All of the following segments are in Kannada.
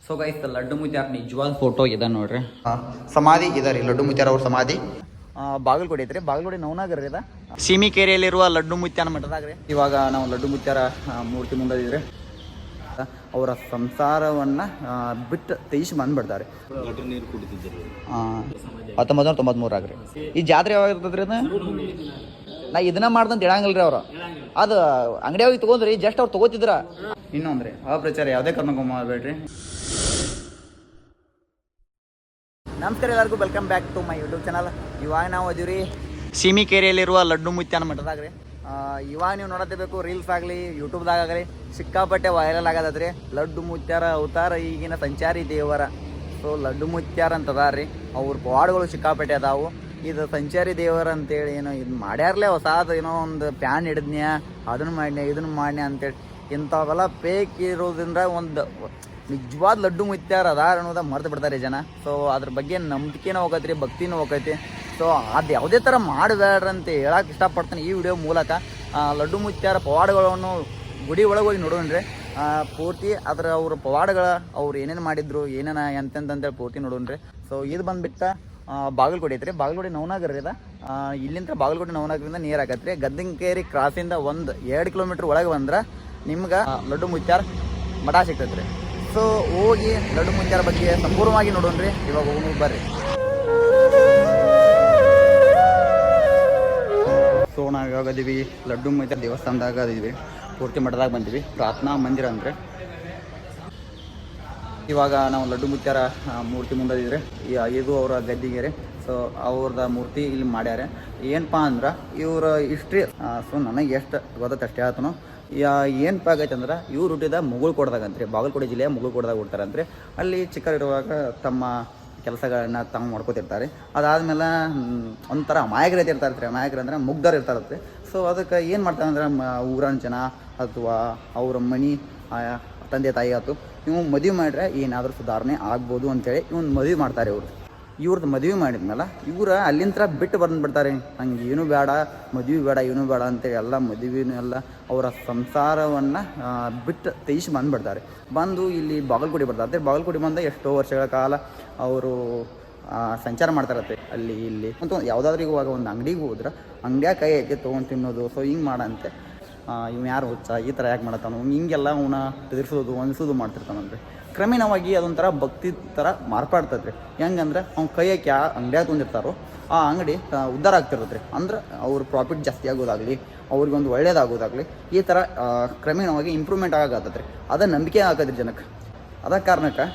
ಸೊ ಗೈಸ್ ಲಡ್ಡು ಮುತ್ಯಾರ ನಿಜವಾದ ಫೋಟೋ ಇದೆ ನೋಡ್ರಿ. ಸಮಾಧಿ ಇದೆ ರೀ ಲಡ್ಡು ಮುತ್ಯಾರ ಅವ್ರ ಸಮಾಧಿ. ಬಾಗಲಕೋಟೆ ಐತ್ರಿ, ಬಾಗಲಕೋಟೆ ನವನಾಗರ್ ರೀ. ಸೀಮಿಕೆರೆಯಲ್ಲಿರುವ ಲಡ್ಡು ಮುತ್ಯಾನ ಮಠದಾಗ್ರಿ ಇವಾಗ ನಾವು ಲಡ್ಡು ಮುತ್ಯಾರ ಮೂರ್ತಿ ಮುಂದಿದ್ರೆ ಅವರ ಸಂಸಾರವನ್ನ ಬಿಟ್ಟು ತೆಗಿಸಿ ಬಂದ್ಬಿಡ್ತಾರೆ. 1993 ಆಗ್ರಿ. ಈ ಜಾತ್ರೆ ಯಾವಾಗ ಇರ್ತದ್ರಿ? ಅದ ನಾ ಇದನ್ನ ಮಾಡ್ದಂತ ಹೇಳಂಗಿಲ್ರಿ ಅವ್ರು. ಅದು ಅಂಗಡಿ ಹೋಗಿ ತಗೊಂಡ್ರಿ, ಜಸ್ಟ್ ಅವ್ರು ತಗೋತಿದ್ರ. ಇನ್ನೊಂದ್ರಿ ಅಪ್ರಚಾರ ಯಾವುದೇ ಕಾರಣಕ್ಕೂ ಮಾಡಬೇಡ್ರಿ. ನಮಸ್ಕಾರ ಎಲ್ಲರಿಗೂ, welcome back to my YouTube channel. ಇವಾಗ ನಾವು ಅದೀವ್ರಿ ಸೀಮಿಕೆರೆಯಲ್ಲಿರುವ ಲಡ್ಡು ಮುತ್ಯಾನ ಮಠದಾಗ್ರಿ. ಇವಾಗ ನೀವು ನೋಡಬೇಕು, ರೀಲ್ಸ್ ಆಗಲಿ ಯೂಟ್ಯೂಬ್ದಾಗ ಆಗಲಿ ಸಿಕ್ಕಾಪಟ್ಟೆ ವೈರಲ್ ಆಗದತ್ರಿ. ಲಡ್ಡು ಮುತ್ಯಾರ ಅವತಾರ ಈಗಿನ ಸಂಚಾರಿ ದೇವರ. ಸೊ ಲಡ್ಡು ಮುತ್ಯಾರ ಅಂತ ಅದಾರ ರೀ. ಅವ್ರ ಪವಾಡಗಳು ಸಿಕ್ಕಾಪಟ್ಟೆ ಅದಾವು. ಇದು ಸಂಚಾರಿ ದೇವರ ಅಂತೇಳಿ ಏನೋ ಇದು ಮಾಡ್ಯಾರಲೇ ಹೊಸಾದ ಏನೋ ಒಂದು ಪ್ಯಾನ್ ಹಿಡಿದ್ನ್ಯ, ಅದನ್ನು ಮಾಡ್ನ್ಯಾ ಇದನ್ನು ಮಾಡ್ನ್ಯಾ ಅಂತೇಳಿ ಇಂಥವೆಲ್ಲ ಫೇಕ್ ಇರೋದ್ರಿಂದ ಒಂದು ನಿಜವಾದ ಲಡ್ಡು ಮುತ್ಯಾರ ಅದಾರ ಅನ್ನೋದ ಮರ್ತು ಬಿಡ್ತಾರೆ ಜನ. ಸೊ ಅದ್ರ ಬಗ್ಗೆ ನಂಬಿಕೆನೂ ಹೋಗತ್ರಿ, ಭಕ್ತಿನೂ ಹೋಗೈತಿ. ಸೊ ಅದು ಯಾವುದೇ ಥರ ಮಾಡಬೇಡ್ರಂತ ಹೇಳಕ್ಕೆ ಇಷ್ಟಪಡ್ತೀನಿ ಈ ವಿಡಿಯೋ ಮೂಲಕ. ಲಡ್ಡು ಮುತ್ಯಾರ ಪವಾಡಗಳನ್ನು ಗುಡಿ ಒಳಗೆ ಹೋಗಿ ನೋಡೋಣ್ರಿ ಪೂರ್ತಿ. ಅದರ ಅವ್ರ ಪವಾಡಗಳ ಅವ್ರು ಏನೇನು ಮಾಡಿದ್ರು, ಏನೇನು ಎಂತೆಂತಂತೇಳಿ ಪೂರ್ತಿ ನೋಡೋಣ್ರಿ. ಸೊ ಇದು ಬಂದುಬಿಟ್ಟು ಬಾಗಲಕೋಟೆ ಐತ್ರಿ, ಬಾಗಲಕೋಟೆ ನವನಾಗರ್ ರೀ. ಇಲ್ಲಿಂದ ಬಾಗಲಕೋಟೆ ನವನಾಗರಿಂದ ನೀರು ಆಗತ್ತೆ ರೀ. ಗದ್ದಿಂಕೇರಿ ಕ್ರಾಸಿಂದ 1-2 ಕಿಲೋಮೀಟ್ರ್ ಒಳಗೆ ಬಂದ್ರೆ ನಿಮ್ಗೆ ಲಡ್ಡು ಮುತ್ಯಾರ ಮಠ ಸಿಗ್ತೈತೆ ರೀ. ಸೊ ಹೋಗಿ ಲಡ್ಡು ಮುತ್ಯಾರ ಬಗ್ಗೆ ಸಂಪೂರ್ಣವಾಗಿ ನೋಡೋಣ್ರಿ. ಇವಾಗ ಹೋಗಿ ಬರ್ರಿ. ಸೊ ನಾವು ಇವಾಗ ಅದೀವಿ ಲಡ್ಡು ಮುತ್ಯಾರ ದೇವಸ್ಥಾನದಾಗ ಅದೀವಿ, ಪೂರ್ತಿ ಮಠದಾಗ ಬಂದೀವಿ. ಪ್ರಾರ್ಥನಾ ಮಂದಿರ ಅಂದರೆ ಇವಾಗ ನಾವು ಲಡ್ಡು ಮುತ್ಯಾರ ಮೂರ್ತಿ ಮುಂದಿದ್ರೆ ಇದು ಅವರ ಗದ್ದಿಗೆ. ಸೊ ಅವ್ರದ ಮೂರ್ತಿ ಇಲ್ಲಿ ಮಾಡ್ಯಾರೆ. ಏನಪ್ಪ ಅಂದ್ರೆ ಇವ್ರ ಹಿಸ್ಟ್ರಿ. ಸೊ ನನಗೆ ಎಷ್ಟು ಗೊತ್ತೈತೆ ಅಷ್ಟೇ ಆತನು. ಏನಪ್ಪ ಆಗೈತೆ ಅಂದ್ರೆ ಇವ್ರು ಹುಟ್ಟಿದ ಮುಗುಳ್ಕೋಟದಾಗಂತ್ರಿ, ಬಾಗಲಕೋಟೆ ಜಿಲ್ಲೆಯ ಮುಗುಳ್ಕೋಟದಾಗ ಹುಡ್ತಾರಂತ್ರಿ. ಅಲ್ಲಿ ಚಿಕ್ಕರಿರುವಾಗ ತಮ್ಮ ಕೆಲಸಗಳನ್ನ ತಾವು ಮಾಡ್ಕೋತಿರ್ತಾರೆ. ಅದಾದ್ಮೇಲೆ ಒಂಥರ ಅಮಾಯಕರು ಇರ್ತಾರೆ. ಅಮಾಯಕರು ಅಂದರೆ ಮುಗ್ಧರು ಇರ್ತಾರತ್ರಿ. ಸೊ ಅದಕ್ಕೆ ಏನು ಮಾಡ್ತಾರೆ ಅಂದ್ರೆ ಊರನ ಜನ ಅಥವಾ ಅವ್ರ ಮನೆ ತಂದೆ ತಾಯಿ ಆಯ್ತು, ಇವು ಮದುವೆ ಮಾಡಿದ್ರೆ ಏನಾದರೂ ಸುಧಾರಣೆ ಆಗ್ಬೋದು ಅಂತೇಳಿ ಇವನು ಮದುವೆ ಮಾಡ್ತಾರೆ. ಇವ್ರದ್ದು ಮದುವೆ ಮಾಡಿದ್ಮೇಲೆ ಇವ್ರು ಅಲ್ಲಿಂದ ಬಿಟ್ಟು ಬಂದುಬಿಡ್ತಾರೆ. ಹಂಗೆ ಏನೂ ಬೇಡ, ಮದುವೆ ಬೇಡ, ಏನೂ ಬೇಡ ಅಂತೇಳಿ ಎಲ್ಲ ಮದುವೆನೂ ಎಲ್ಲ ಅವರ ಸಂಸಾರವನ್ನು ಬಿಟ್ಟು ತೆಗಿಸಿ ಬಂದುಬಿಡ್ತಾರೆ. ಬಂದು ಇಲ್ಲಿ ಬಾಗಲಕೋಟೆ ಬರ್ತಾರೆ. ಬಾಗಲಕೋಟೆ ಬಂದ ಎಷ್ಟೋ ವರ್ಷಗಳ ಕಾಲ ಅವರು ಸಂಚಾರ ಮಾಡ್ತಾರತ್ತೆ ಅಲ್ಲಿ ಇಲ್ಲಿ. ಮತ್ತು ಯಾವುದಾದ್ರೂ ಇವಾಗ ಒಂದು ಅಂಗಡಿಗೆ ಹೋದ್ರೆ ಅಂಗಡಿಯಾಗ ಕೈ ಹಾಕಿ ತೊಗೊಂಡು ತಿನ್ನೋದು. ಸೊ ಹಿಂಗೆ ಮಾಡಂತೆ ಇವ್ ಯಾರು ಹುಚ್ಚ, ಈ ಥರ ಯಾಕೆ ಮಾಡತ್ತಾನು, ಹಿಂಗೆಲ್ಲ ಅವನ್ನ ಎದುರಿಸೋದು ಅನಿಸೋದು ಮಾಡ್ತಿರ್ತಾನಂದ್ರೆ ಕ್ರಮೇಣವಾಗಿ ಅದೊಂಥರ ಭಕ್ತಿ ಥರ ಮಾರ್ಪಾಡ್ತೈತ್ರಿ. ಹೆಂಗಂದ್ರೆ ಅವ್ನು ಕೈ ಹಾಕಿ ಆ ಅಂಗಡಿಯಾಗ ತೊಗೊಂಡಿರ್ತಾರೋ ಆ ಅಂಗಡಿ ಉದ್ಧಾರ ಆಗ್ತಿರ್ತೈತ್ರಿ. ಅಂದ್ರೆ ಅವ್ರ ಪ್ರಾಫಿಟ್ ಜಾಸ್ತಿ ಆಗೋದಾಗಲಿ, ಅವ್ರಿಗೊಂದು ಒಳ್ಳೇದಾಗೋದಾಗಲಿ ಈ ಥರ ಕ್ರಮೇಣವಾಗಿ ಇಂಪ್ರೂವ್ಮೆಂಟ್ ಆಗತ್ತೈತ್ರಿ. ಅದ ನಂಬಿಕೆ ಆಗತ್ರಿ ಜನಕ್ಕೆ. ಅದ ಕಾರಣಕ್ಕೆ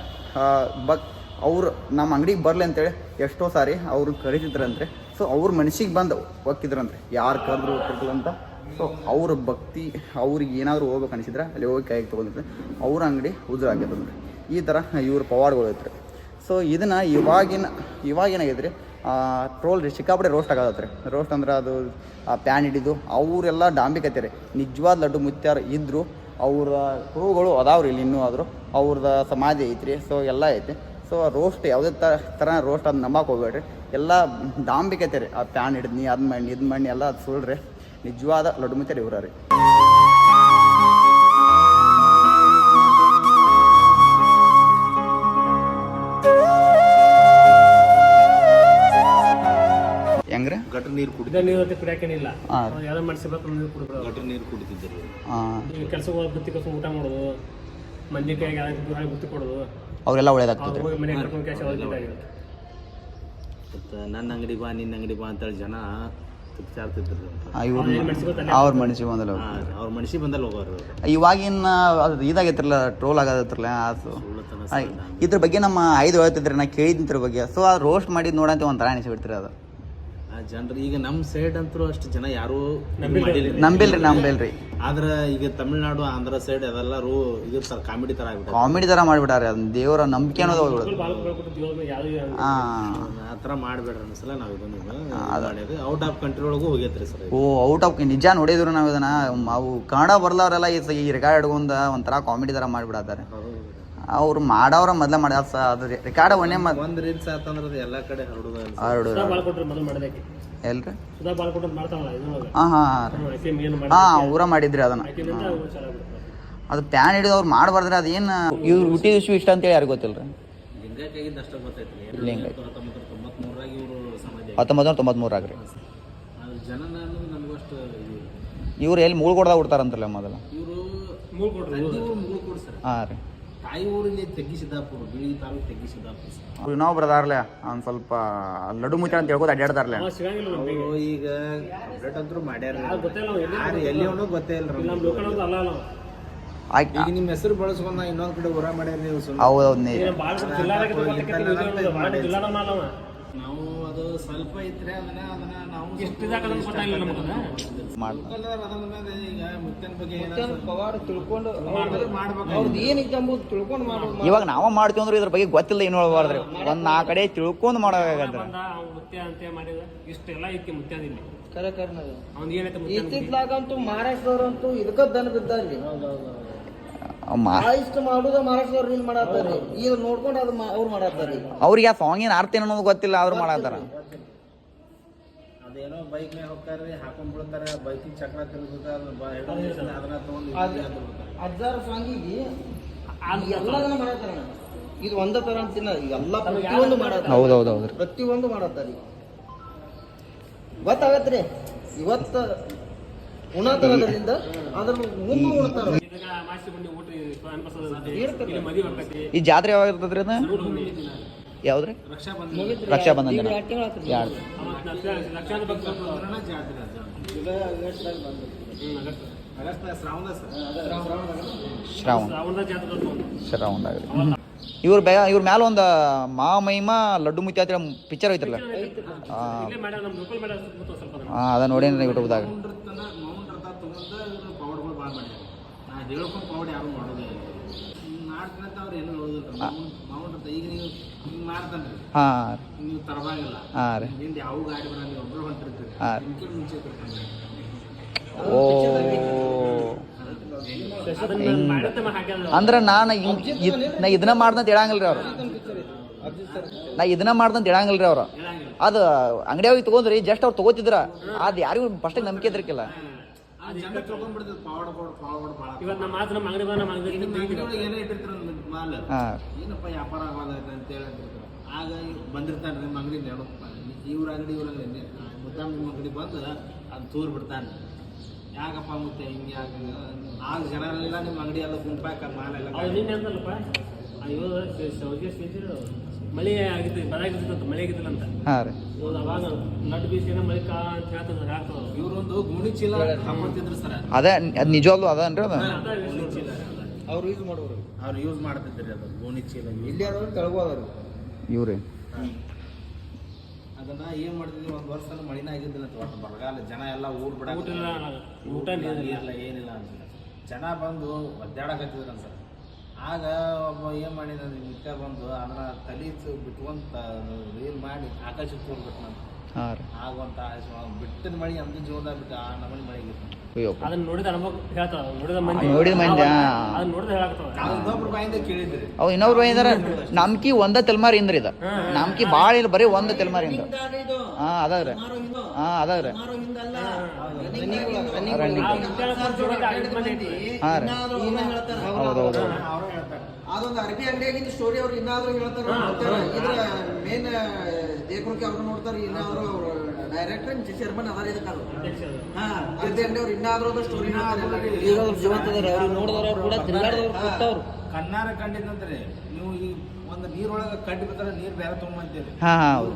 ಅವ್ರು ನಮ್ಮ ಅಂಗಡಿಗೆ ಬರಲಿ ಅಂತೇಳಿ ಎಷ್ಟೋ ಸಾರಿ ಅವ್ರು ಕರೀತಿದ್ರಂದ್ರೆ. ಸೊ ಅವ್ರ ಮನಸ್ಸಿಗೆ ಬಂದು ಹೋಗ್ತಿದ್ರಂದ್ರೆ, ಯಾರು ಕರೆದ್ರು ಹೋಗ್ತಿರ್ತಿಲ್ಲ ಅಂತ. ಸೊ ಅವ್ರ ಭಕ್ತಿ ಅವ್ರಿಗೆ ಏನಾದರೂ ಹೋಗ್ಬೇಕು ಅನಿಸಿದ್ರೆ ಅಲ್ಲಿ ಹೋಗಿ ಕೈಗೆ ತೊಗೊಂಡಿದ್ರೆ ಅವ್ರ ಅಂಗಡಿ ಉದುರಾಗ್ಯದಂದ್ರೆ ಈ ಥರ ಇವ್ರ ಪವಾಡಗಳು ಐತ್ರಿ. ಸೊ ಇದನ್ನು ಇವಾಗೇನಾಗೈತೆ ರೀ, ಟ್ರೋಲ್ ರೀ, ಸಿಕ್ಕಾಪಟ್ಟೆ ರೋಸ್ಟ್ ಆಗತ್ತೆ ರೀ. ರೋಸ್ಟ್ ಅಂದ್ರೆ ಅದು ಪ್ಯಾನ್ ಹಿಡಿದು ಅವರೆಲ್ಲ ಡಾಂಬಿಕತ್ತೆ ರೀ. ನಿಜವಾದ ಲಡ್ಡು ಮುತ್ಯಾರ ಇದ್ದರು, ಅವ್ರ ಕುರುಗಳು ಅದಾವ್ರಿ ಇಲ್ಲಿ ಇನ್ನೂ ಆದರೂ. ಅವ್ರದ ಸಮಾಧಿ ಐತ್ರಿ. ಸೊ ಎಲ್ಲ ಐತಿ. ಸೊ ರೋಸ್ಟ್ ಯಾವುದೇ ಥರ ರೋಸ್ಟ್ ಅದು ನಂಬಕ್ಕೆ ಹೋಗ್ಬೇಡ್ರಿ. ಎಲ್ಲ ಡಾಂಬಿಕತ್ತೆ ರೀ. ಆ ಪ್ಯಾನ್ ಹಿಡಿದ್ನಿ, ಅದು ಮಾಡಿ ಇದು ಮಾಡಿ ಎಲ್ಲ ಅದು ಸುಳ್ರಿ. ನಿಜವಾದ ಲಡ್ಡು ಮುತ್ಯಾರ ಇವ್ರ ರೀ. ಹೆಂಗ್ರೆ ಗಟರ್ ನೀರು ಕುಡಿಯಾಕೇನಿಲ್ಲ, ಎಲ್ಲ ಮಾಡಿಸ್ಬೇಕು. ಗಟರ್ ನೀರು ಕುಡಿತಿದ್ದರು. ಕೆಲಸ ಬುತ್ತಿ ಕಸ ಊಟ ಮಾಡೋದು, ಮಂದಿ ಕೈಗೆ ಬುತ್ತಿ ಕೊಡೋದು, ಅವರೆಲ್ಲ ಒಳ್ಳೇದಾಗ್ತದೆ. ನನ್ನ ಅಂಗಡಿ ಬಾ, ನಿನ್ನ ಅಂಗಡಿ ಬಾ ಅಂತೇಳಿ ಜನ ಅವ್ರ ಮನಸ್ಸಿಗೆ ಬಂದಲ್ಲ, ಅವ್ರ ಮನಸ್ಸಿಗೆ ಬಂದಲ್ಲ ಹೋಗೋರು. ಇವಾಗಿನ ಅದು ಇದಾಗೈತ್ರಲ್ಲ, ಟ್ರೋಲ್ ಆಗತ್ತಿರಲ್ಲ. ಇದ್ರ ಬಗ್ಗೆ ನಮ್ಮ 5 ಹೇಳ್ತಿದ್ರಿ, ನಾ ಕೇಳಿದ್ದ ಇದ್ರ ಬಗ್ಗೆ. ಸೊ ಅದು ರೋಸ್ಟ್ ಮಾಡಿದ್ ನೋಡಂತ ಒಂಥರ ಅನಿಸ್ಬಿಡ್ತೀರಿ. ಅದು ಜನರು ಈಗ ನಮ್ಮ ಸೈಡ್ ಅಂತೂ ಅಷ್ಟು ಜನ ಯಾರು ನಂಬಿಲ್ರಿ. ಆದ್ರೆ ಈಗ ತಮಿಳ್ನಾಡು, ಆಂಧ್ರ ಸೈಡ್ ಅದೆಲ್ಲ ಇದು ಕಾಮಿಡಿ ತರ ಆಗ್ಬಿಟ್ಟು, ಕಾಮಿಡಿ ತರ ಮಾಡ್ಬಿಟ್ಟಾರೆ. ದೇವರ ನಂಬಿಕೆ ಅನ್ನೋದು ಆ ಥರ ಮಾಡ್ಬೇಡ್ರಿ ಅನ್ಸಲ. ನಾವು ಇದನ್ನು ಔಟ್ ಆಫ್ ಕಂಟ್ರಿ ಒಳಗೂ ಹೋಗೈತ್ರಿ ಸರ್. ಔಟ್ ಆಫ್ ನಿಜ ನೋಡಿದ್ರು ನಾವು ಇದನ್ನ. ಅವು ಕನ್ನಡ ಬರ್ದವ್ರೆಲ್ಲ ಈ ರೆಕಾರ್ಡ್ ಹಿಡ್ಕೊಂಡ ಒಂಥರ ಕಾಮಿಡಿ ತರ ಮಾಡ್ಬಿಡತ್ತಾರೆ. ಅವ್ರು ಮಾಡವ್ರ ಮೊದ್ಲ ಮಾಡಿ ಅದು ರೆಕಾರ್ಡ್ ಒಂದು ರೀಲ್ಸ್ ಆತಂದ್ರೆ ಎಲ್ಲ ಕಡೆ ಹರಡುದು. ಎಲ್ರಿ ಊರ ಮಾಡಿದ್ರಿ ಅದನ್ನ. ಅದು ಪ್ಯಾನ್ ಹಿಡಿದು ಅವ್ರು ಮಾಡಬಾರ್ದ್ರೆ ಅದೇನು ಇವ್ರು ಹುಟ್ಟಿದ ವಿಶ್ವ ಇಷ್ಟ ಅಂತೇಳಿ ಯಾರಿಗೂ ಗೊತ್ತಿಲ್ಲ ರೀ. ಲಿಂಗಕ್ಕಾಗಿದ್ದು ಅಷ್ಟೇ ಗೊತ್ತೈತಿ. ಲಿಂಗಾಯತ್ 1993 ಇವರು ಸಮಾಧಿ 1993 ರೀ. ಅದು ಜನನ ಅನ್ನೋದು ನಮಗೂ ಅಷ್ಟು ಇವ್ರು ಎಲ್ಲಿ ಮೂಳ್ಕೊಡ್ದಾಗ ಹುಡ್ತಾರಂತಲ್ಲ ಮೊದಲು. ಇವರು ಮೂರು ಮುಗುಳ್ಕೊಡು ಸರ್. ಹಾಂ ರೀ. ತಾಯಿ ಊರಲ್ಲಿ ತೆಗ್ಗಿಸಿದ್ದಾಪುರ, ಬಿಳಿ ತಾಲೂಕು ತೆಗ್ಗಿಸಿದ್ದಾಪುರ ಸರ್. ಇನ್ನೊಬ್ರು ಬದಾರ್ಲೆ ಅವ್ನು ಸ್ವಲ್ಪ ಲಡ್ಡು ಮುಚ್ಚ ಅಂತ ಹೇಳ್ಬೋದು ಅಡ್ಡಾಡ್ತಾರಲ್ಲ. ಸಿಗಂಗಿಲ್ಲ ಅವರು ಈಗ ಅಪ್ಡೇಟ್ ಅಂತೂ ಮಾಡ್ಯಾರ. ಗೊತ್ತಿಲ್ಲ ಎಲ್ಲಿ ಅವನು ಗೊತ್ತೇ ಇಲ್ಲ. ನಮ್ಮ ಲೋಕಲ್ ಅಲ್ಲ ನಾವು ಈಗ ನಿಮ್ಮ ಹೆಸರು ಬಳಸ್ಕೊಂಡ ಇನ್ನೊಂದ್ ಕಡೆ ಊರ ಮಾಡ್ಯಾರ ನೀವು. ಹೌದೌದು ನೀ ಭಾಳ ಜಿಲ್ಲಾದ ಮಾಲವ ನಾವು ಅದು ಸ್ವಲ್ಪ ಇದ್ರೆ ಅದನ್ನ ನಾವು ಎಷ್ಟು ಗೊತ್ತಾಗಿಲ್ಲ ನಮಗೆ. ಈಗ ಮುತ್ತಿನ ಬಗ್ಗೆ ಪವಾಡ ತಿಳ್ಕೊಂಡು ಮಾಡ್ಬೇಕು. ಅವ್ರದ್ದು ಏನೈತೆ ಅಂಬುದು ತಿಳ್ಕೊಂಡು ಮಾಡೋದು. ಇವಾಗ ನಾವು ಮಾಡ್ತೀವಿ ಅಂದ್ರೆ ಇದ್ರ ಬಗ್ಗೆ ಗೊತ್ತಿಲ್ಲ ಏನು ಹೇಳ್ಬಾರ್ದ್ರಿ. ಒಂದು ಆ ಕಡೆ ತಿಳ್ಕೊಂಡು ಮಾಡೋಕಾಗತ್ತೆ. ಅವ್ನು ಮುತ್ಯ ಅಂತ ಮಾಡಿದ ಇಷ್ಟೆಲ್ಲ ಐತಿ ಮುತ್ಯದಿಲ್ಲ. ಕರೆ ಅವ್ನು ಏನೈತೆ ಇತ್ತಿತ್ಲಾಗಂತೂ ಮಹಾರಾಷ್ಟ್ರದವ್ರಂತೂ ಇದಕ್ಕ ದನ ಬಿದ್ದಾರ್ರಿ. ಇಷ್ಟ ಮಾಡುದ ಮಹಾರಾಷ್ಟ್ರದವ್ರು ಇಲ್ಲಿ ಮಾಡತ್ತಾರ್ರಿ. ಈಗ ನೋಡ್ಕೊಂಡು ಅದು ಅವ್ರು ಮಾಡತ್ತಾರ್ರಿ. ಅವ್ರಿಗೆ ಆ ಸಾಂಗಿನ ಅರ್ಥ ಏನೋ ಅನ್ನೋದು ಗೊತ್ತಿಲ್ಲ, ಆದ್ರೂ ಮಾಡತ್ತಾರ. ಅದೇನೋ ಬೈಕ್ ಮೇಲೆ ಹೋಗ್ತಾರ್ರಿ, ಹಾಕೊಂಡ್ ಬಿಡ್ತಾರೆ, ಬೈಕಿನ ಚಕ್ರ ತಿರುಗುತ್ತ ಅದನ್ನ ತಗೊಂಡು ಅಜ್ಜಾರ ಸಾಂಗಿಗೆ ಎಲ್ಲದನ್ನ ಮಾಡತ್ತಾರ. ಇದು ಒಂದ ತರ ಅಂತಿಲ್ಲ, ಎಲ್ಲ ಪ್ರತಿಯೊಂದು ಮಾಡತ್ತಾರ. ಹೌದೌದೌದು. ಪ್ರತಿಯೊಂದು ಮಾಡತ್ತಾರಿ. ಗೊತ್ತಾಗತ್ರಿ ಇವತ್ತ ಉಣತರದಿಂದ ಅದ್ರ ಮುಂದೆ ಉಣ್ತಾರ. ಈ ಜಾತ್ರೆ ಯಾವಾಗ ಇರ್ತದ್ರಿ ಅದ? ಯಾವ್ದ್ರಿ? ರಕ್ಷಾ ಬಂಧನ ದಿನ. ಯಾರು? ಶ್ರಾವಣದಾಗ. ಇವ್ರ ಮ್ಯಾಲ ಒಂದು ಮಹಿಮಾ ಲಡ್ಡು ಮುತ್ತಿ ಅಂತ ಪಿಕ್ಚರ್ ಐತ್ರಲ್ಲ, ಅದ ನೋಡೇನ್ರಿ ಯೂಟ್ಯೂಬ್ದಾಗ. ಹೇಳ್ಕೊಂಡು ಪೌಡ್ ಯಾರು ಮಾಡೋದೇ ಮಾಡ್ತಾನಂತ ಅವ್ರು ಏನು ನೋಡೋದಿಲ್ಲ. ಮೌಂಟ್ ಈಗ ನೀವು ಹಿಂಗೆ ಮಾಡ್ತಾನ್ರಿ, ಹಾಂ ನೀವು ತರವಾಗಿಲ್ಲ. ಹಾಂ ರೀ. ಹಿಂದೆ ಯಾವ ಗಾಡಿ ಬರ ನೀವು ಒಬ್ಬರು ಹೊಂಟಿರ್ತೀರಿ, ಮುಂಚೆ ಮುಂಚೆ ತಿರ್ತಾನೆ. ಓ ಅಂದ್ರೆ ನಾನು ನಾ ಇದನ್ನ ಮಾಡ್ದಂತ ಹೇಳಂಗಿಲ್ರಿ ಅವ್ರು. ನಾ ಇದನ್ನ ಮಾಡ್ದಂತ ಹೇಳಂಗಿಲ್ರಿ ಅವ್ರು. ಅದು ಅಂಗಡಿ ಹೋಗಿ ತಗೊಂಡ್ರಿ ಜಸ್ಟ್ ಅವ್ರು ತಗೋತಿದ್ರ, ಅದು ಯಾರಿಗೂ ಫಸ್ಟ್ ನಂಬಿಕೆ ಇದ್ರಕ್ಕಿಲ್ಲ. ಏನಪ್ಪ ವ್ಯಾಪಾರ ಆಗೋದೈತೆ ಅಂತ ಹೇಳಿ ಆಗ ಬಂದಿರ್ತಾನೆ ನಿಮ್ಮ ಅಂಗಡಿ ಇವ್ರ ಅಂಗಡಿ ಮುದ್ದಾಮ ನಿಮ್ಮ ಅಂಗಡಿ ಬಂದು ಅದು ತೂರ್ ಬಿಡ್ತಾನೆ. ಯಾಕಪ್ಪ ಮತ್ತೆ ಹಿಂಗೆ ಆಗ ಜನರೆಲ್ಲ ನಿಮ್ಮ ಅಂಗಡಿ ಎಲ್ಲ ಗುಂಪಾಕ ಮಾಲೆಲ್ಲ ಮಳೆ ಆಗಿತ್ತು, ಮಳೆ ಆಗಿದ್ದಿಲ್ಲ ಅಂತ ಅವಾಗ ಲಡ್ ಬೀಸ್ ಮಳೆ ಅಂತ ಹೇಳ್ತದ. ಇವ್ರೊಂದು ಗುಣಿ ಚೀಲ ಹಾಕೊತಿದ್ರು ಸರ್. ಅದೇ ಅದು ನಿಜವಾಗ್ಲೂ ಅದನ್ರಿ ಅದು ಗುಣಿ ಚೀಲ ಅವ್ರು ಯೂಸ್ ಮಾಡೋರು, ಅವ್ರು ಯೂಸ್ ಮಾಡ್ತಿದ್ರಿ ಅದು ಗುಣಿ ಚೀಲ. ಇಲ್ಲಿ ಆದವ್ರು ತೆಳಗೋದರು ಇವ್ರಿ. ಅದನ್ನ ಏನ್ ಮಾಡ್ತಿದ್ವಿ, ಒಂದು ವರ್ಷ ಮಳಿನ ಆಗಿದ್ದಿಲ್ಲ ಅಂತ, ಒಟ್ಟು ಬರಗಾಲ, ಜನ ಎಲ್ಲ ಊರ್ ಬಿಡ ಊಟ ನೀರಿಲ್ಲ ಏನಿಲ್ಲ ಅಂತ ಜನ ಬಂದು ಒದ್ದಾಡಕತ್ತಿದ್ರು ಸರ್. ಆಗ ಒಬ್ಬ ಏನು ಮಾಡಿದ ನಿತ್ಯ ಬಂದು ಅದನ್ನ ತಲೆ ಬಿಟ್ಕೊಂತ ನೀರು ಮಾಡಿ ಆಕಾಶಕ್ಕೆ ತೋರ್ಬಿಟ್ಟು ನಾನು. ಆಗುವಂತ ಬಿಟ್ಟದ ಮಳೆ ಅಂದ ಜೀವನದಾಗ ಬಿಟ್ಟು ಆ ನಮ್ಮನೆ ಮಳೆಗಿತ್ತು. ಅದನ್ನ ನೋಡಿದ ಅನುಭವ ಹೇಳ್ತಾವ, ನೋಡಿದ ಮಂದಿ ಅದನ್ನ ನೋಡಿದ ಹೇಳಾಕತ್ತಾವ. ಇನ್ನೊಬ್ರ ಬಾಯಿಂದ ಕೇಳಿದ್ರಿ, ಅವ್ ಇನ್ನೊಬ್ರು ಬಾಯಿಂದಾರ ನಮ್ಕಿ ಒಂದ ತೆಲ್ಮಾರಿ ಇಂದ್ರಿ ಇದ ನಮ್ಕಿ ಭಾಳ ಇಲ್ಲ, ಬರೀ ಒಂದ ತೆಲ್ಮಾರಿ ಇಂದ. ಹಾ ಅದಾವ್ರಿ, ಹಾ ಅದಾವ್ರಿ. ಹಾ ರೀ, ಹೌದೌದು. ಅದೊಂದು ಅರಬಿ ಅಂಗಡಿಯಾಗಿಂದ ಸ್ಟೋರಿ ಅವ್ರು ಇನ್ನಾದ್ರೂ ಹೇಳ್ತಾರೆ. ಇದ್ರ ಮೇನ್ ದೇಕುರ್ಕಿ ಅವ್ರು ನೋಡ್ತಾರೆ, ಇನ್ನಾದ್ರೂ ಡೈರೆಕ್ಟರ್ ಚೇರ್ಮನ್ ಅದಾರ ಇದಕ್ಕೆ. ಅದು ಹಾ ಅರಬಿ ಅಂಗಡಿ ಅವ್ರು ಇನ್ನಾದ್ರೂ ಅದು ಸ್ಟೋರಿ ಈಗ ಜೀವಂತದಾರೆ. ಅವ್ರು ನೋಡಿದವ್ರು ಅವ್ರು ಕೂಡ ತಿರುಗಾಡದವ್ರು ಕೊಟ್ಟವ್ರು. ಕಣ್ಣಾರ ಕಂಡಿದ್ದಂದ್ರೆ ನೀವು ಈ ಒಂದು ನೀರೊಳಗೆ ಕಟ್ಟಿ ಬಿಡ್ತಾರ, ನೀರು ಬೇರೆ ತೊಗೊಂಬಂತೀರಿ,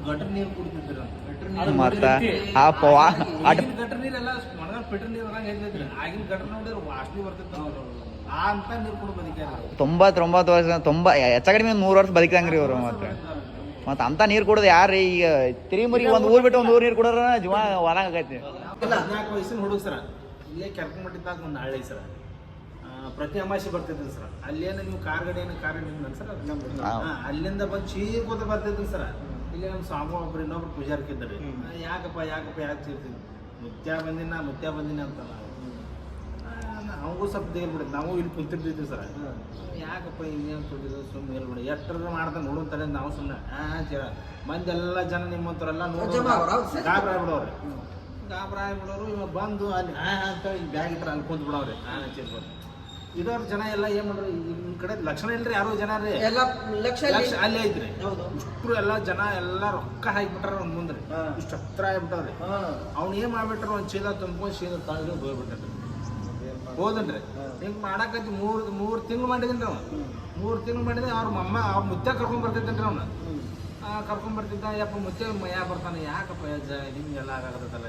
ಗಟರ್ ನೀರು ಕುಡಿತಿದ್ರು. ಗಟರ್ ನೀರೆಲ್ಲ ಮನಗ ಫಿಲ್ಟರ್ ನೀರು ಹೇಳ್ತಿದ್ರಿ. ಆಗಿನ ಗಟರ್ ನೋಡಿದ್ರೆ ವಾಸನೆ ಬರ್ತಿತ್ತು ಅಂತ ನೀರು ಕುಡಿದು ಬದುಕ್ಯಾರ. 99 ವರ್ಷ ಹೆಚ್ಚ ಕಡಿಮೆ 100 ವರ್ಷ ಬದುಕಂಗ್ರಿ ಇವರು. ಮತ್ತೆ ಅಂತ ನೀರು ಕುಡೋದು ಯಾರ್ರಿ? ಈಗ ತಿರಿಮರಿ ಒಂದು ಊರ್ ಬಿಟ್ಟು ಒಂದು ಊರ್ ನೀರು ಕುಡೋರ ಜೀವ ಹೊಲಾಗೈತಿ. 14 ವಯಸ್ಸಿನ ಹುಡುಗ ಸರ, ಇಲ್ಲೇ ಕೆರ್ಕೊಂಡ್ಬಿಟ್ಟಿದ್ದಾಗ ಒಂದು ಹಳ್ಳಿ ಸರ, ಪ್ರತಿ ಅಮಾಸೆ ಬರ್ತಿದ್ರು ಸರ್. ಅಲ್ಲೇನು ನೀವು ಕಾರ್ ಗಡಿ ಸರ್, ಅಲ್ಲಿಂದ ಬಂದು ಚೀರ್ಕೋತ ಬರ್ತಿದ್ರು ಸರ. ಇಲ್ಲೇ ನಮ್ಮ ಸ್ವಾಮಿ ಒಬ್ರು ಇನ್ನೊಬ್ರು ಪೂಜಾರ್ಕಿದ್ರಿ. ಯಾಕಪ್ಪ ಯಾಕೆ ಚೀರ್ತಿದ್ವಿ, ಮುತ್ಯ ಬಂದಿನ ಅಂತ ಅವಂಗೂ ಸ್ವಲ್ಪ ದೇಲ್ಬಿಡುತ್ತೆ. ನಾವು ಇಲ್ಲಿ ಕುಂತಿರ್ತಿದ್ವಿ ಸರ. ಯಾಕಪ್ಪ ಇನ್ನೇನು ಕೊಟ್ಟಿದ್ರು ಸುಮ್ಮನೆ ಹೇಳ್ಬಿಡಿ, ಎಷ್ಟರ ಮಾಡ್ತಾನೆ ನೋಡುತ್ತಾರೆ. ನಾವು ಸುಮ್ಮನೆ ಚೀರ ಮಂದಿ ಎಲ್ಲ ಜನ ನಿಮ್ಮಂಥವ್ರೆಲ್ಲ ನೋಡಿ ಗಾಬರಿ ಆಗ್ಬಿಡವ್ರಿ. ಗಾಬರಿ ಆಗ್ಬಿಡೋರು. ಇವಾಗ ಬಂದು ಅಲ್ಲಿ ಅಂತ ಬ್ಯಾಗ್ ಇಟ್ರೆ ಅಲ್ಲಿ ಕುಂತ್ ಬಿಡವ್ರಿ. ಚೀರ್ಬೋದು ಇಡೋರ್ ಜನ ಎಲ್ಲ ಏನ್ ಮಾಡ್ರಿ ನಿಮ್ ಕಡೆ ಲಕ್ಷಣ ಇಲ್ರಿ ಯಾರು ಜನ ರೀ ಎಲ್ಲ ಲಕ್ಷ ಲಕ್ಷ ಅಲ್ಲೇ ಐತ್ರಿ ಹೌದು. ಇಷ್ಟ್ರು ಎಲ್ಲ ಜನ ಎಲ್ಲ ರೊಕ್ಕ ಹಾಕ್ಬಿಟ್ಟಾರ ಅವ್ನ ಮುಂದ್ರಿ ಇಷ್ಟು ಹತ್ರ ಆಗ್ಬಿಟ್ಟಾರ್ರಿ ಅವ್ನ ಏನ್ ಮಾಡ್ಬಿಟ್ರ ಒಂದ್ ಚೀಲ ತುಂಬ್ಕೊಂಡ್ ಸೀದಾ ತಾಳ್ಗೆ ಹೋಗ್ಬಿಟ್ಟಾರ್ರಿ ಹೋದನ್ರಿ ಹಿಂಗ್ ಮಾಡಾಕತ್ತಿ ಮೂರ್ ತಿಂಗಳು ಮಾಡಿದನ್ರಿ ಅವ 3 ತಿಂಗಳು ಮಾಡಿದ್ರೆ ಅವ್ರ ಅವ್ರ ಮುದ್ದೆ ಕರ್ಕೊಂಡ್ ಬರ್ತಿದ್ದನ್ರಿ ಅವ್ನ ಕರ್ಕೊಂಡ್ ಬರ್ತಿದ್ದ ಯಪ್ಪ ಮುತ್ತೆ ಯಾ ಬರ್ತಾನೆ ಯಾಕಪ್ಪ ಹಿಂಗೆಲ್ಲ ಆಗಾಕತ್ತಲ್ಲ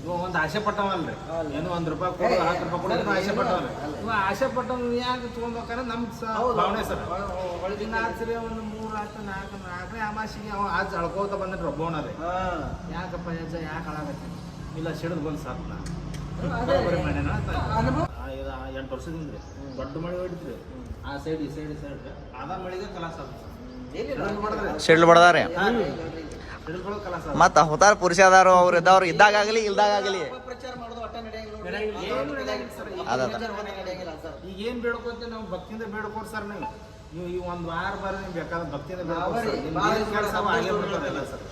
ಇವ ಒಂದ್ ಆಸೆ ಪಟ್ಟವಲ್ರಿ ಏನು $1 ಕೊಡು 10 ರೂಪಾಯಿ ಕೊಡೋದು ಆಸೆ ಪಟ್ಟವಲ್ರಿ ಇವ ಆಸೆ ಪಟ್ಟವ್ ಯಾಕೆ ತಗೊಂಡ್ಬೇಕಾದ್ರೆ ನಮ್ ಭಾವನೆ ಸರ್ ಒಳಗಿನ ಆಚರಿ ಒಂದು 3 ಆತ 4 ಅಮಾಸಿಗೆ ಅವ ಆಚೆ ಅಳ್ಕೋತ ಬಂದ್ರಿ ಒಬ್ಬವನರಿ ಯಾಕಪ್ಪ ಯಜ್ಜ ಯಾಕೆ ಹಾಳಾಗತ್ತೆ ಇಲ್ಲ ಸಿಡಿದು ಬಂದು ಸಾಕು ನಾ ಬರೀ ಮಾಡ್ಯಾನ 8 ವರ್ಷದಿಂದ ದೊಡ್ಡ ಮಳೆ ಹೊಡಿತ್ರಿ ಆ ಸೈಡ್ ಈ ಸೈಡ್ ಅದ ಮಳೆಗೆ ಕಲಾಸ ಸಿಡ್ಲು ಬಡದಾರೆ ಮತ್ತ ಹೊತಾರ ಪುರುಷ ಅದಾರು ಅವ್ರು ಇದ್ದವ್ರು ಇದ್ದಾಗಲಿ ಇಲ್ದಾಗಲಿ ಪ್ರಚಾರ ಮಾಡೋದು ಒಟ್ಟ ಈಗ ಏನ್ ಬೇಡ್ಕೋತ ನಾವು ಭಕ್ತಿಯಿಂದ ಬೇಡ್ಕೋರ್ ಸರ್ ನೀವು ಈ ಒಂದ್ ವಾರ ಬರ್ರಿ ಬೇಕಾದ ಭಕ್ತಿಯಿಂದ ಬೇಡ್ಕೋಲ್ಲ ಸರ್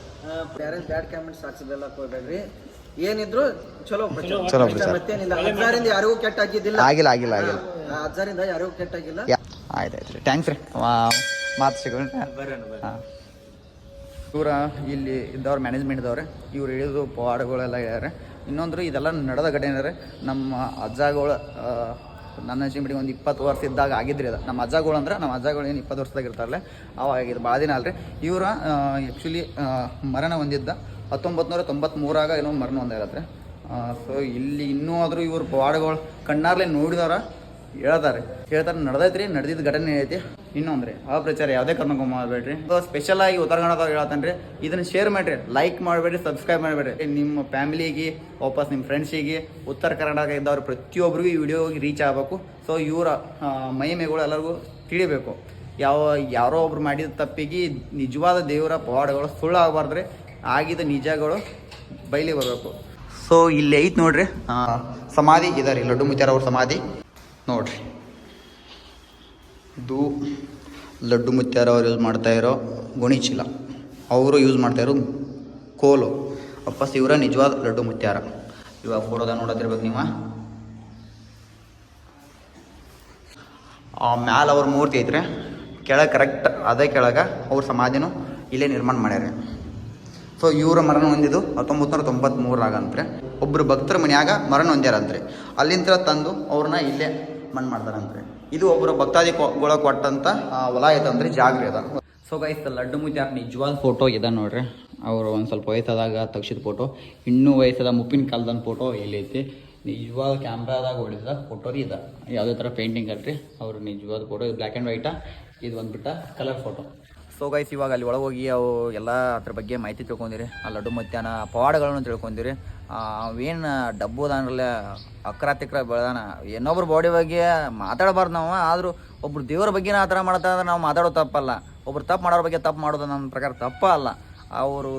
ಬೇರೆ ಬ್ಯಾಡ್ ಕಾಮೆಂಟ್ಸ್ ಹಾಕ್ಸಿದೆಲ್ಲ ಹೋಗ್ಬೇಡ್ರಿ ಏನಿದ್ರು ಚಲೋ ಚಲೋ ಮತ್ತೇನಿಲ್ಲ ಅಜ್ಜಾರಿಂದ ಯಾರಿಗೂ ಕೆಟ್ಟ ಆಗಿದ್ದಿಲ್ಲ ಆಗಿಲ್ಲ ಅಜ್ಜಾರಿಂದ ಯಾರಿಗೂ ಕೆಟ್ಟಾಗಿಲ್ಲ ಆಯ್ತಾಯ್ತು ರೀ ಥ್ಯಾಂಕ್ಸ್ ರೀ ಮಾತು ಸಿಗೋಣ ಹಾಂ ಇವ್ರ ಇಲ್ಲಿ ಇದ್ದವ್ರು ಮ್ಯಾನೇಜ್ಮೆಂಟ್ ಇದ್ದವ್ರೆ ಇವ್ರು ಹಿಡಿದು ಪವಾಡಗಳೆಲ್ಲ ಹೇಳ್ಯಾರೆ ಇನ್ನೊಂದ್ರು ಇದೆಲ್ಲ ನಡೆದ ಘಟನೆ ನಮ್ಮ ಅಜ್ಜಗಳು ನನ್ನ ಚಿಂಬಡಿಗೆ ಒಂದು 20 ವರ್ಷ ಇದ್ದಾಗ ಆಗಿದ್ರಿ ಅದು ನಮ್ಮ ಅಜ್ಜಗಳು ಅಂದ್ರೆ ನಮ್ಮ ಅಜ್ಜಗಳು ಏನು 20 ವರ್ಷದಾಗ ಇರ್ತಾರಲ್ಲ ಅವಾಗ ಇದು ಭಾಳ ದಿನ ಅಲ್ರಿ ಇವ್ರ ಆ್ಯಕ್ಚುಲಿ ಮರಣ ಹೊಂದಿದ್ದ 1993 ಏನೋ ಮರಣ ಹೊಂದಿರತ್ತೆ ಸೊ ಇಲ್ಲಿ ಇನ್ನೂ ಆದರೂ ಇವ್ರ ಪವಾಡಗಳು ಕಣ್ಣಾರ್ಲೆ ನೋಡಿದವ್ರ ಹೇಳ್ತಾರೆ ನಡೆದೈತ್ರಿ ನಡೆದಿದ್ದ ಘಟನೆ ಐತಿ ಇನ್ನೊಂದ್ರಿ ಅಪ್ರಚಾರ ಯಾವುದೇ ಕಾರಣಕ್ಕೂ ಮಾಡಬೇಡ್ರಿ ಸ್ಪೆಷಲ್ ಆಗಿ ಉತ್ತರ ಕನ್ನಡದವ್ರು ಹೇಳ್ತಾನೆ ಇದನ್ನ ಶೇರ್ ಮಾಡಿರಿ ಲೈಕ್ ಮಾಡಬೇಡ್ರಿ ಸಬ್ಸ್ಕ್ರೈಬ್ ಮಾಡಬೇಡ್ರಿ ನಿಮ್ಮ ಫ್ಯಾಮಿಲಿಗೆ ವಾಪಸ್ ನಿಮ್ಮ ಫ್ರೆಂಡ್ಸಿಗೆ ಉತ್ತರ ಕರ್ನಾಟಕ ಇದ್ದವ್ರು ಪ್ರತಿಯೊಬ್ಬರಿಗೂ ಈ ವಿಡಿಯೋಗೆ ರೀಚ್ ಆಗಬೇಕು ಸೊ ಇವರ ಮಹಿಮೆಗಳು ಎಲ್ಲರಿಗೂ ತಿಳಿಬೇಕು ಯಾರೋ ಒಬ್ರು ಮಾಡಿದ ತಪ್ಪಿಗೆ ನಿಜವಾದ ದೇವರ ಪವಾಡಗಳು ಸುಳ್ಳು ಆಗಬಾರ್ದ್ರಿ ಆಗಿದ್ದ ನಿಜಗಳು ಬಯಲಿ ಬರಬೇಕು ಸೊ ಇಲ್ಲಿ ಐತೆ ನೋಡ್ರಿ ಸಮಾಧಿ ಇದಾರೆ ಲಡ್ಡು ಮುತ್ಯಾರ ಅವ್ರ ಸಮಾಧಿ ನೋಡ್ರಿ ಇದು ಲಡ್ಡು ಮುತ್ಯಾರ ಅವ್ರು ಯೂಸ್ ಮಾಡ್ತಾ ಇರೋ ಗೋಣಿಚೀಲ ಅವರು ಯೂಸ್ ಮಾಡ್ತಾ ಇರೋ ಕೋಲು ವಾಪಸ್ ಇವರ ನಿಜವಾದ ಲಡ್ಡು ಮುತ್ಯಾರ ಇವಾಗ ಫೋಟೋದ ನೋಡತ್ತಿರ್ಬೇಕು ನೀವು ಮ್ಯಾಲ ಅವ್ರ ಮೂರ್ತಿ ಐತ್ರಿ ಕೆಳಗೆ ಕರೆಕ್ಟ್ ಅದೇ ಕೆಳಗೆ ಅವ್ರ ಸಮಾಧಿನೂ ಇಲ್ಲೇ ನಿರ್ಮಾಣ ಮಾಡ್ಯಾರ ಸೊ ಇವರ ಮರಣ ಹೊಂದಿದ್ದು 1993 ಅಂತ್ರಿ ಒಬ್ಬರು ಭಕ್ತರ ಮನ್ಯಾಗ ಮರಣ ಹೊಂದ್ಯಾರಂತ್ರಿ ಅಲ್ಲಿಂದ ತಂದು ಅವ್ರನ್ನ ಇಲ್ಲೇ ಮಣ್ಣು ಮಾಡ್ತಾರಂತ್ರಿ ಇದು ಒಬ್ಬರು ಭಕ್ತಾದಿಗಳ ಕೊಟ್ಟಂತ ಹೊಲ ಐತಂದ್ರಿ ಜಾಗ್ರಿ ಅದ ಸೊ ಗೈಸ್ ಲಡ್ಡು ಮುತ್ಯಾರ ನಿಜವಾದ ಫೋಟೋ ಇದೆ ನೋಡ್ರಿ ಅವರು ಒಂದು ಸ್ವಲ್ಪ ವಯಸ್ಸಾದಾಗ ತೆಗ್ಸಿದ ಫೋಟೋ ಇನ್ನೂ ವಯಸ್ಸಾದ ಮುಪ್ಪಿನ ಕಾಲದ ಫೋಟೋ ಎಲ್ಲೈತಿ ನಿಜವಾದ ಕ್ಯಾಮ್ರಾದಾಗ ಹೊಡಿದ ಫೋಟೋ ರೀ ಇದೆ ಯಾವುದೇ ಥರ ಪೇಂಟಿಂಗ್ ಅಲ್ರಿ ಅವ್ರು ನಿಜವಾದ ಫೋಟೋ ಇದು ಬ್ಲ್ಯಾಕ್ ಆ್ಯಂಡ್ ವೈಟಾ ಇದು ಬಂದುಬಿಟ್ಟ ಕಲರ್ ಫೋಟೋ ಸೊ ಗೈಸ್ ಇವಾಗ ಅಲ್ಲಿ ಒಳಗೆ ಹೋಗಿ ಅವು ಎಲ್ಲ ಅದ್ರ ಬಗ್ಗೆ ಮಾಹಿತಿ ತಿಳ್ಕೊಂಡಿರಿ ಆ ಲಡ್ಡು ಮುತ್ಯಾನ ಪವಾಡಗಳನ್ನು ತಿಳ್ಕೊಂಡಿರಿ ಅವೇನು ಡಬ್ಬು ಅದಾನಲ್ಲ ಅಕ್ರ ತಿಕ್ರ ಬೆಳೆದಾನ ಇನ್ನೊಬ್ರ ಬಾಡಿ ಬಗ್ಗೆ ಮಾತಾಡಬಾರ್ದು ನಾವು ಆದರೂ ಒಬ್ರು ದೇವ್ರ ಬಗ್ಗೆನ ಆ ಥರ ಮಾಡ್ತಾ ಇದ್ರೆ ನಾವು ಮಾತಾಡೋ ತಪ್ಪಲ್ಲ ಒಬ್ರು ತಪ್ಪು ಮಾಡೋರ ಬಗ್ಗೆ ತಪ್ಪು ಮಾಡೋದು ನನ್ನ ಪ್ರಕಾರ ತಪ್ಪ ಅಲ್ಲ ಅವರು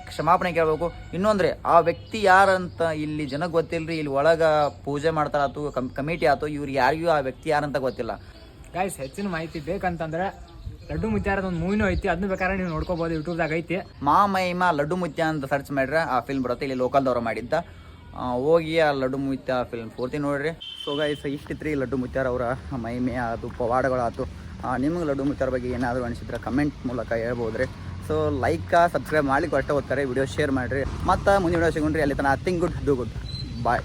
ಕ್ಷಮಾಪಣೆ ಕೇಳಬೇಕು ಇನ್ನೊಂದ್ರೆ ಆ ವ್ಯಕ್ತಿ ಯಾರಂತ ಇಲ್ಲಿ ಜನಕ್ಕೆ ಗೊತ್ತಿಲ್ಲರಿ ಇಲ್ಲಿ ಒಳಗೆ ಪೂಜೆ ಮಾಡ್ತಾರಾತು ಕಮಿಟಿ ಆಯ್ತು ಇವ್ರಿಗೆ ಯಾರಿಗೂ ಆ ವ್ಯಕ್ತಿ ಯಾರಂತ ಗೊತ್ತಿಲ್ಲ ಗೈಸ್ ಹೆಚ್ಚಿನ ಮಾಹಿತಿ ಬೇಕಂತಂದ್ರೆ ಲಡ್ಡು ಮುತ್ಯಾರದ ಒಂದು ಮೂವಿನೂ ಐತಿ ಅದನ್ನ ಬೇಕಾದ್ರೆ ನೀವು ನೋಡ್ಕೋಬಹುದು ಯೂಟ್ಯೂಬ್ದಾಗ ಐತಿ ಮಹಿಮಾ ಲಡ್ಡು ಮುತ್ಯ ಅಂತ ಸರ್ಚ್ ಮಾಡ್ರೆ ಆ ಫಿಲ್ಮ್ ಬರುತ್ತೆ ಇಲ್ಲಿ ಲೋಕಲ್ದವ್ರು ಮಾಡಿದ್ದ ಹೋಗಿ ಆ ಲಡ್ಡು ಮುತ್ಯ ಫಿಲ್ಮ್ ಪೂರ್ತಿ ನೋಡ್ರಿ ಸೊ ಗೈಸ್ ಇಷ್ಟಿತ್ರಿ ಲಡ್ಡು ಮುತ್ಯಾರ ಅವರ ಮಹಿಮೆ ಅದು ಪವಾಡಗಳಾಯ್ತು ನಿಮ್ಗೆ ಲಡ್ಡು ಮುತ್ಯಾರ ಬಗ್ಗೆ ಏನಾದರೂ ಅನಿಸಿದ್ರೆ ಕಮೆಂಟ್ ಮೂಲಕ ಹೇಳ್ಬೋದ್ರಿ ಸೊ ಲೈಕ್ ಸಬ್ಸ್ಕ್ರೈಬ್ ಮಾಡ್ಲಿಕ್ಕೆ ಅಷ್ಟೇ ಓದ್ತಾರೆ ವಿಡಿಯೋ ಶೇರ್ ಮಾಡಿರಿ ಮತ್ತು ಮುಂದಿನ ವಿಡಿಯೋ ಸಿಗೊಂಡ್ರಿ ಅಲ್ಲಿ ತನಕ think good do good bye